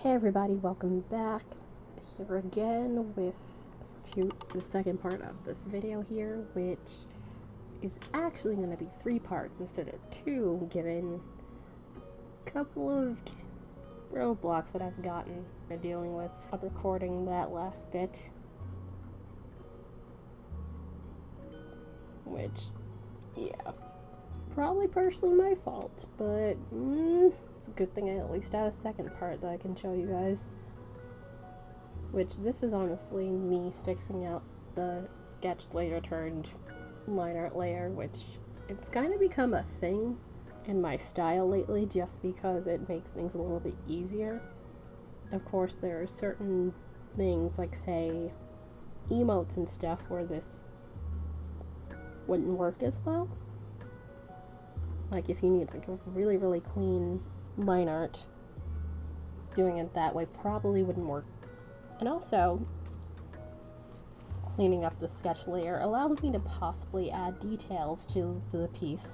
Hey everybody, welcome back. Here again with the second part of this video here, which is actually going to be 3 parts instead of 2, given a couple of roadblocks that I've gotten dealing with on recording that last bit. Which, yeah, probably partially my fault, but it's a good thing I at least have a second part that I can show you guys. Which, this is honestly me fixing out the sketch layer turned line art layer, which it's kind of become a thing in my style lately just because it makes things a little bit easier. Of course, there are certain things, like say emotes and stuff, where this wouldn't work as well. Like if you need like a really clean line art, doing it that way probably wouldn't work. And also, cleaning up the sketch layer allows me to possibly add details to the piece.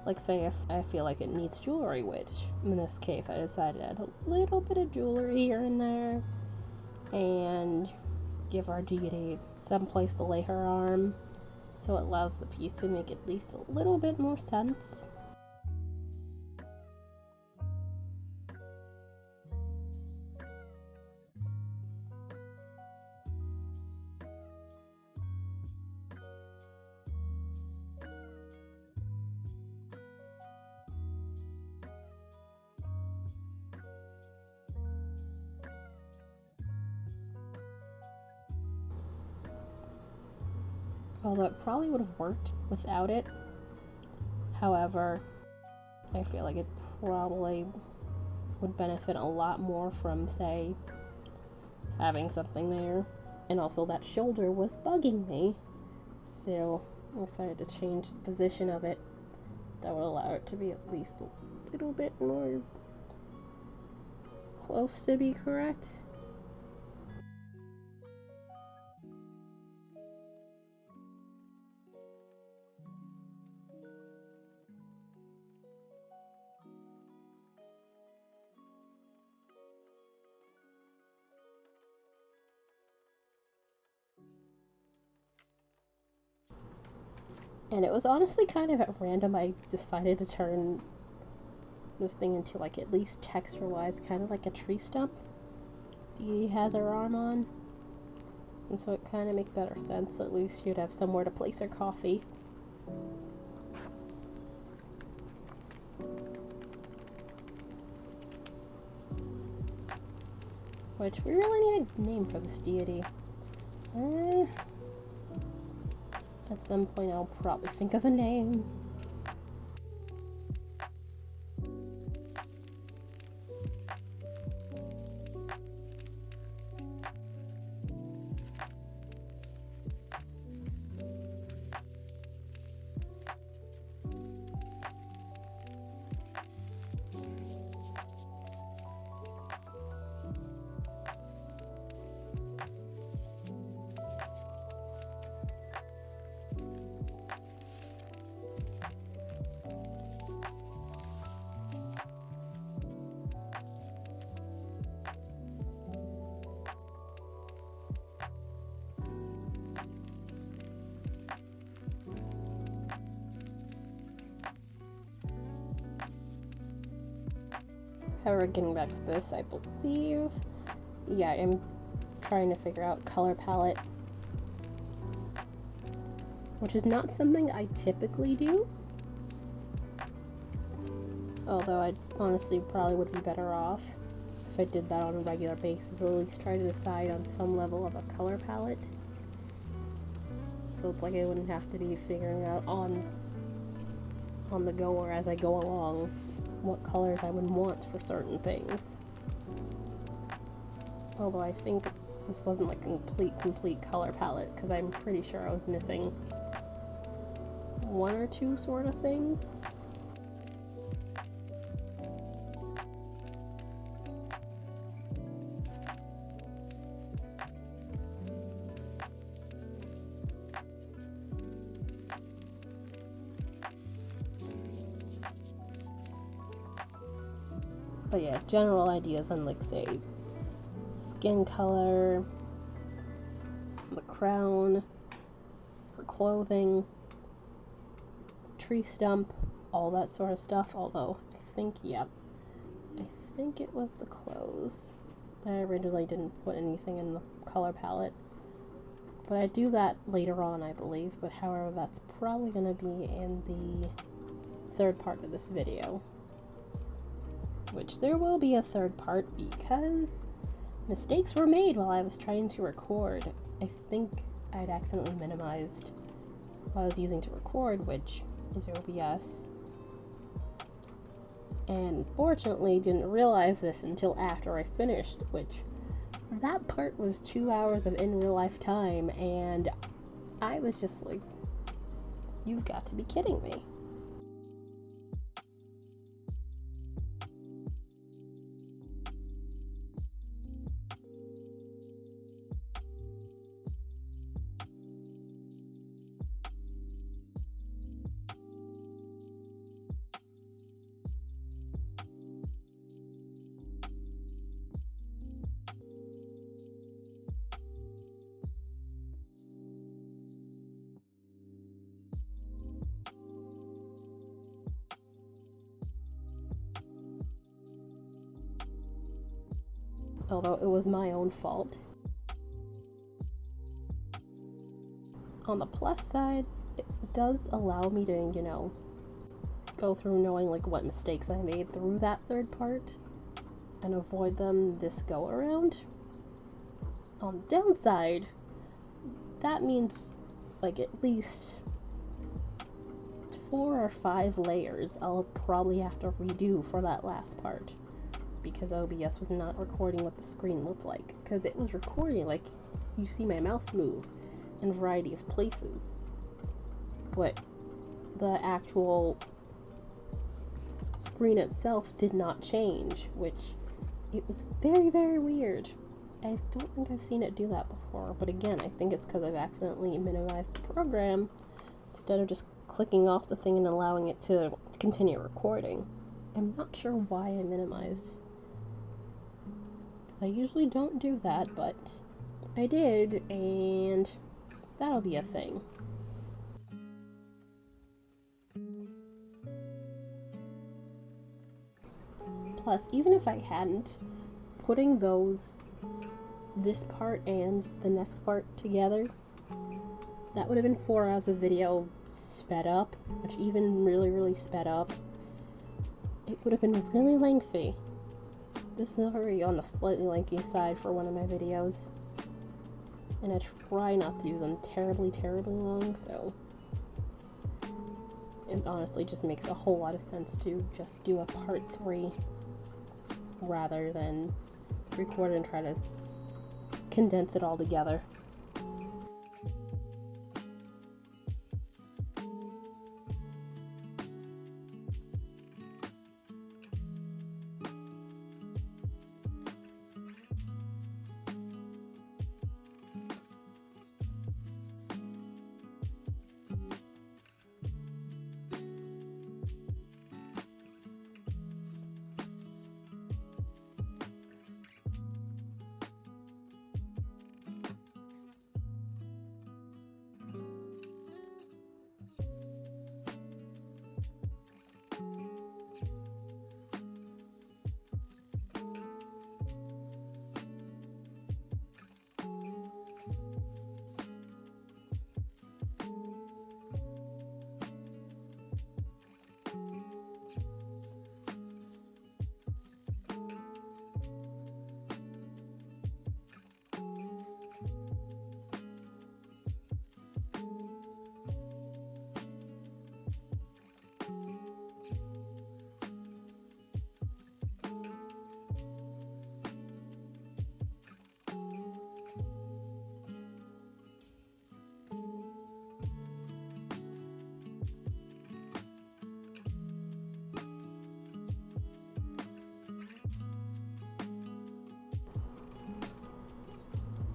Like say if I feel like it needs jewelry, which in this case I decided to add a little bit of jewelry here and there, and give our deity some place to lay her arm, so it allows the piece to make at least a little bit more sense. Although it probably would have worked without it. However, I feel like it probably would benefit a lot more from, say, having something there. And also that shoulder was bugging me, so I decided to change the position of it. That would allow it to be at least a little bit more close to be correct. And it was honestly kind of at random I decided to turn this thing into, like, at least texture-wise, kind of like a tree stump he has her arm on. And so it kind of makes better sense, so at least you'd have somewhere to place her coffee. Which, we really need a name for this deity. At some point I'll probably think of a name. However, getting back to this, I believe, yeah, I'm trying to figure out color palette, which is not something I typically do, although I honestly probably would be better off if I did that on a regular basis, at least try to decide on some level of a color palette, so it's like I wouldn't have to be figuring out on the go or as I go along what colors I would want for certain things. Although I think this wasn't like a complete color palette, because I'm pretty sure I was missing 1 or 2 sort of things. But yeah, general ideas on, like, say, skin color, the crown, her clothing, tree stump, all that sort of stuff. Although I think it was the clothes. I originally didn't put anything in the color palette, but I do that later on, I believe. But however, that's probably going to be in the third part of this video, which there will be a third part because mistakes were made while I was trying to record. I think I'd accidentally minimized what I was using to record, which is OBS, and fortunately didn't realize this until after I finished, which that part was 2 hours of in real life time, and I was just like, you've got to be kidding me. Although it was my own fault. On the plus side, it does allow me to, you know, go through knowing like what mistakes I made through that third part and avoid them this go around. On the downside, that means like at least 4 or 5 layers I'll probably have to redo for that last part, because OBS was not recording what the screen looked like, because it was recording like you see my mouse move in a variety of places, but the actual screen itself did not change, which it was very, very weird. I don't think I've seen it do that before, but again, I think it's because I've accidentally minimized the program instead of just clicking off the thing and allowing it to continue recording. I'm not sure why I minimized, I usually don't do that, but I did, and that'll be a thing. Plus, even if I hadn't, putting this part and the next part together, that would have been 4 hours of video sped up, which even really, really sped up. It would have been really lengthy. This is already on the slightly lengthy side for one of my videos, and I try not to do them terribly, terribly long, so it honestly just makes a whole lot of sense to just do a part 3 rather than record and try to condense it all together.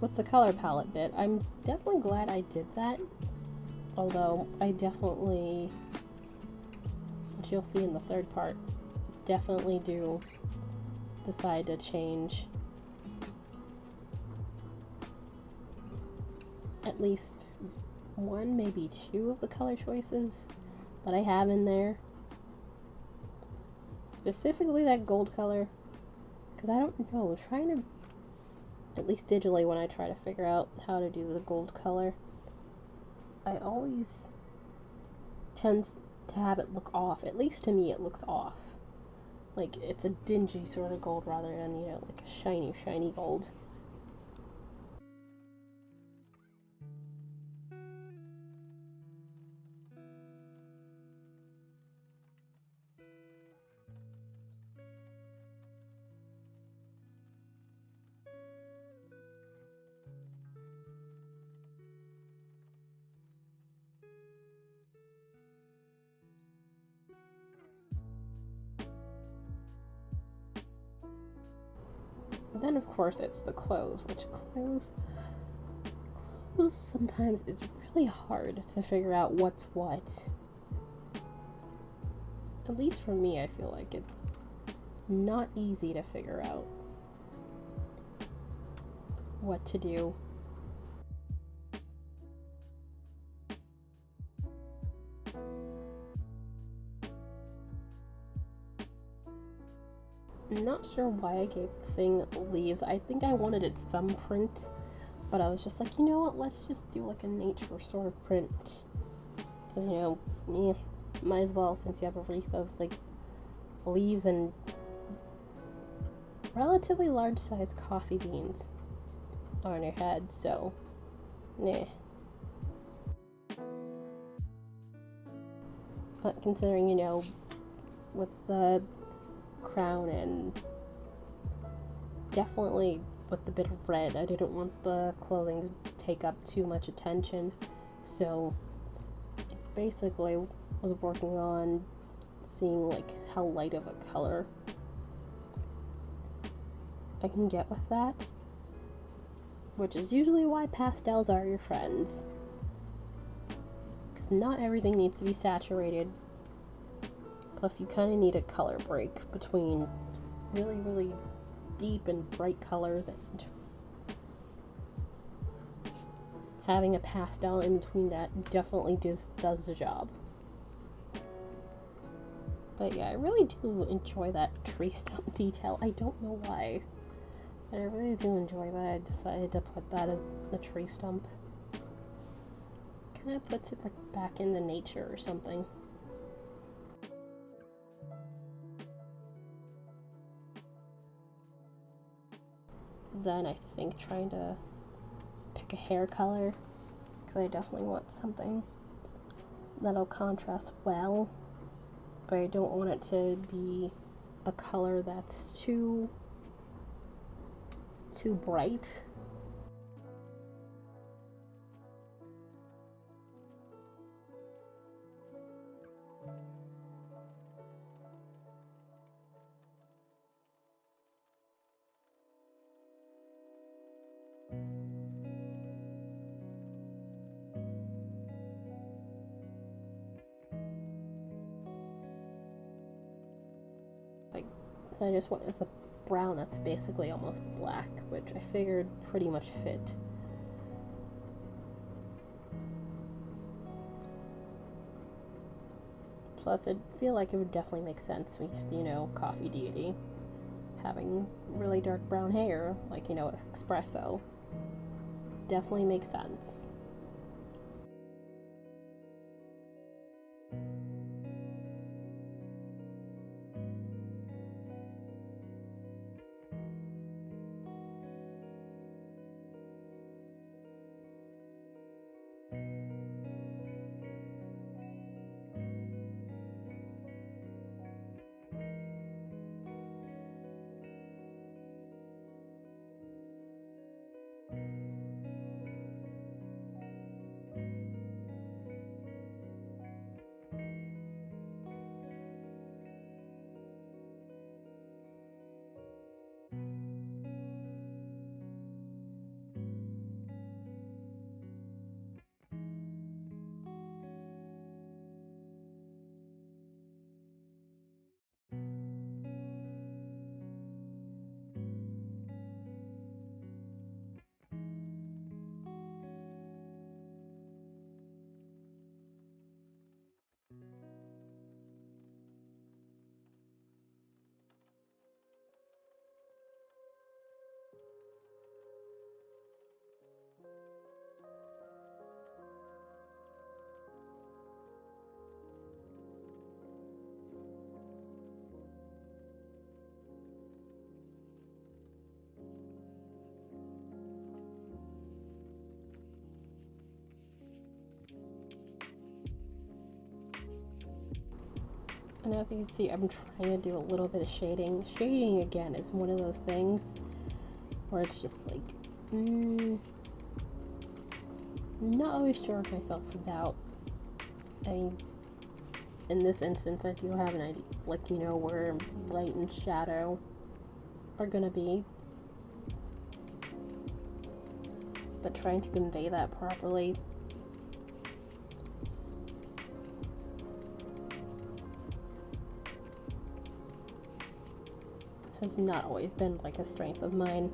With the color palette bit, I'm definitely glad I did that, although I definitely, which you'll see in the third part, definitely do decide to change at least one, maybe two of the color choices that I have in there. Specifically that gold color, because I don't know, trying to, at least digitally when I try to figure out how to do the gold color, I always tend to have it look off. At least to me it looks off. Like it's a dingy sort of gold rather than, you know, like a shiny, shiny gold. Then of course it's the clothes, which clothes sometimes it's really hard to figure out what's what. At least for me, I feel like it's not easy to figure out what to do. I'm not sure why I gave the thing leaves. I think I wanted its thumbprint, but I was just like, you know what, let's just do like a nature sort of print. Because, you know, might as well, since you have a wreath of like leaves and relatively large sized coffee beans on your head, so yeah. But considering, you know, with the crown and definitely with the bit of red, I didn't want the clothing to take up too much attention, so it basically was working on seeing like how light of a color I can get with that, which is usually why pastels are your friends, because not everything needs to be saturated. Plus you kind of need a color break between really, really deep and bright colors and having a pastel in between that definitely does the job. But yeah, I really do enjoy that tree stump detail. I don't know why, but I really do enjoy that. I decided to put that as a tree stump. Kind of puts it like back into nature or something. Then I think trying to pick a hair color, because I definitely want something that'll contrast well, but I don't want it to be a color that's too bright. Like, so I just went with a brown that's basically almost black, which I figured pretty much fit. Plus, I feel like it would definitely make sense with, you know, Coffee Deity having really dark brown hair, like, you know, espresso. Definitely makes sense. And as you can see, I'm trying to do a little bit of shading. Shading, again, is one of those things where it's just like, not always sure of myself about. I mean, in this instance, I do have an idea, like, you know, where light and shadow are gonna be. But trying to convey that properly has not always been like a strength of mine.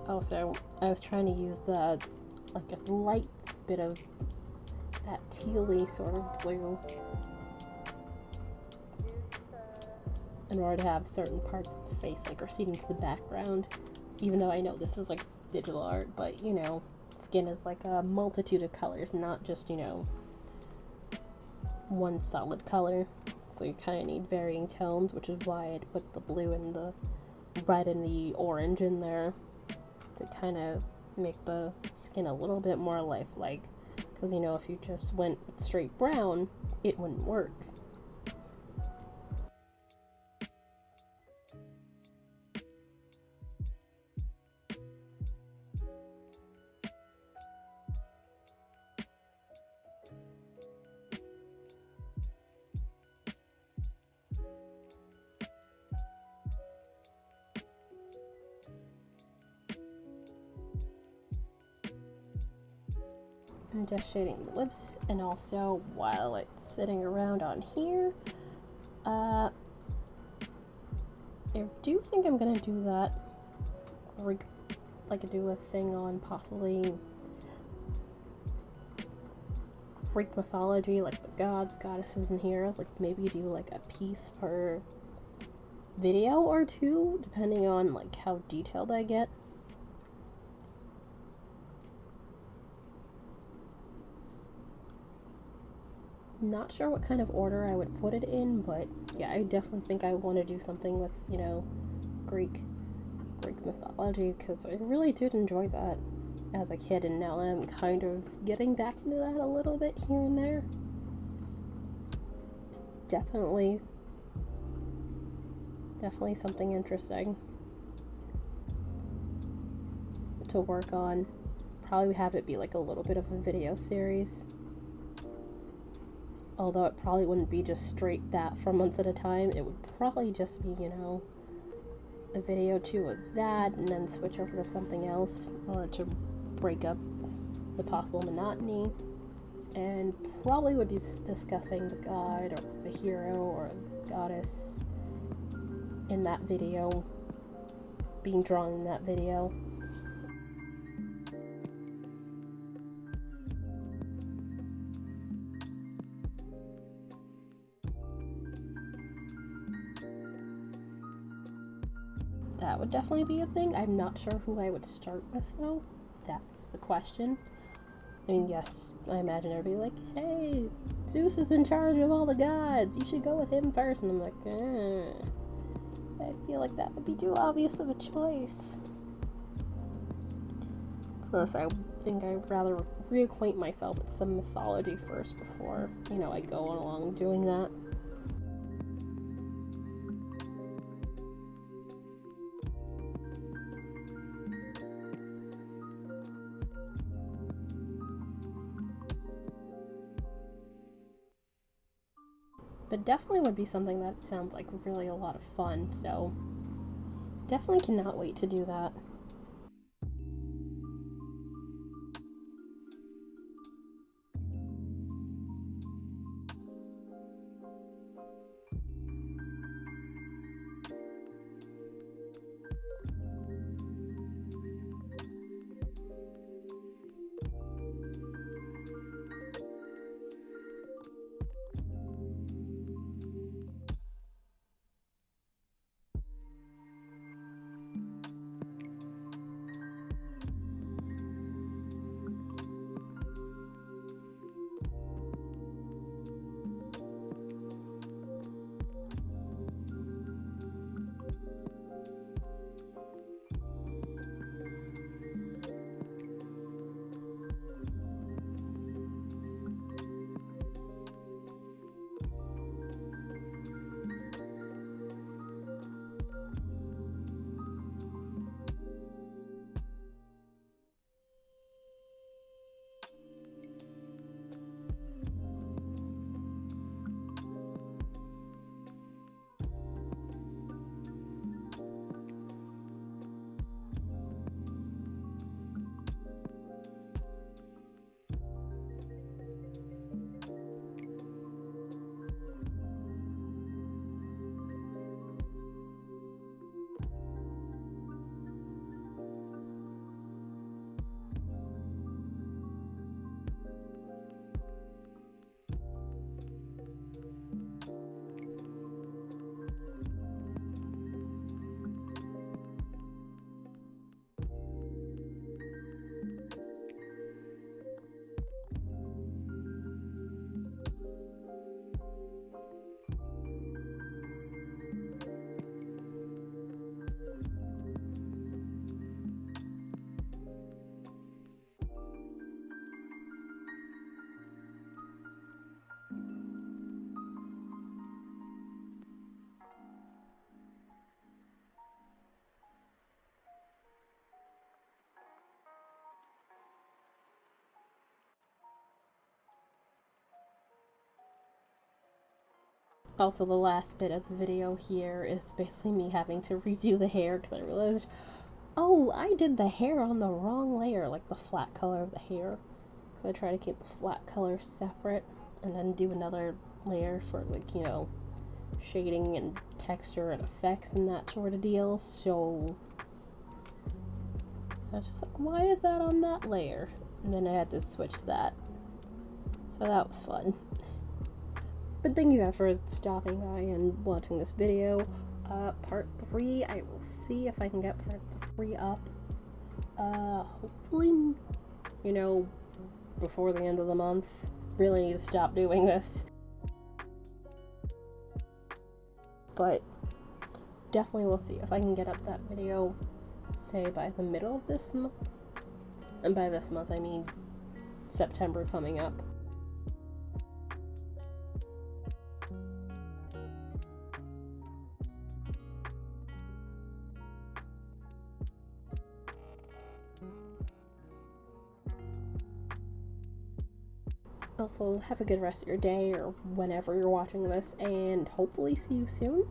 Also, I was trying to use the, like, a light bit of that tealy sort of blue in order to have certain parts of the face like recede into the background, even though I know this is like digital art, but you know, skin is like a multitude of colors, not just, you know, one solid color, so you kind of need varying tones, which is why I'd put the blue and the red and the orange in there to kind of make the skin a little bit more lifelike, because you know, if you just went straight brown, it wouldn't work. I'm just shading the lips, and also while it's sitting around on here, I do think I'm gonna do that, like do a thing on possibly Greek mythology, like the gods, goddesses, and heroes, like maybe do like a piece per video or two, depending on like how detailed I get. Not sure what kind of order I would put it in, but yeah, I definitely think I want to do something with, you know, Greek mythology, because I really did enjoy that as a kid, and now I'm kind of getting back into that a little bit here and there. Definitely something interesting to work on. Probably have it be like a little bit of a video series. Although it probably wouldn't be just straight that for months at a time. It would probably just be, you know, a video or two of that and then switch over to something else in order to break up the possible monotony. And probably would be discussing the god or the hero or goddess in that video, being drawn in that video. That would definitely be a thing. I'm not sure who I would start with, though. That's the question. I mean, yes, I imagine everybody like, hey, Zeus is in charge of all the gods. You should go with him first. And I'm like, I feel like that would be too obvious of a choice. Plus, I think I'd rather reacquaint myself with some mythology first before, you know, I go along doing that. But definitely would be something that sounds like really a lot of fun, so definitely cannot wait to do that. Also, the last bit of the video here is basically me having to redo the hair because I realized, oh, I did the hair on the wrong layer, like the flat color of the hair. So I try to keep the flat color separate and then do another layer for, like, you know, shading and texture and effects and that sort of deal. So I was just like, why is that on that layer? And then I had to switch that. So that was fun. But thank you guys for stopping by and watching this video. Part 3, I will see if I can get part 3 up. Hopefully, you know, before the end of the month. Really need to stop doing this. But definitely we'll see if I can get up that video, say, by the middle of this month. And by this month, I mean September coming up. Also, have a good rest of your day or whenever you're watching this, and hopefully see you soon.